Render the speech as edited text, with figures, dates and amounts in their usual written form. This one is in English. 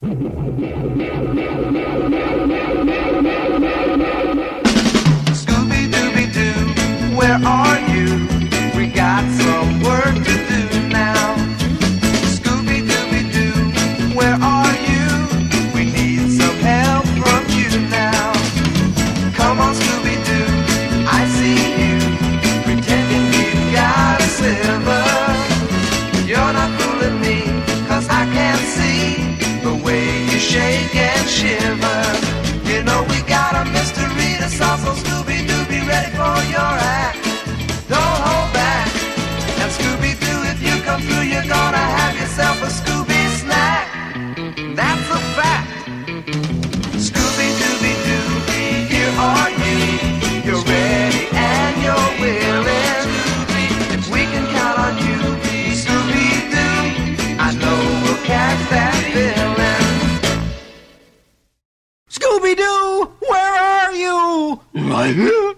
Scooby-Dooby-Doo, where are you? We got some work to do now. Scooby-Dooby-Doo, where are you? We need some help from you now. Come on, Scooby-Doo, I see you, pretending you got a sliver. You're not fooling me, 'cause I can see the way you shake and shiver. You know we got a mystery to solve, so Scooby-Doo, be ready for your act. Don't hold back. And Scooby-Doo, if you come through, you're gonna have yourself a Scooby snack. That's a fact. Scooby-Dooby-Doo, here are you. You're ready and you're willing. If we can count on you, Scooby-Doo, I know we'll catch that villain. Scooby-Doo, where are you?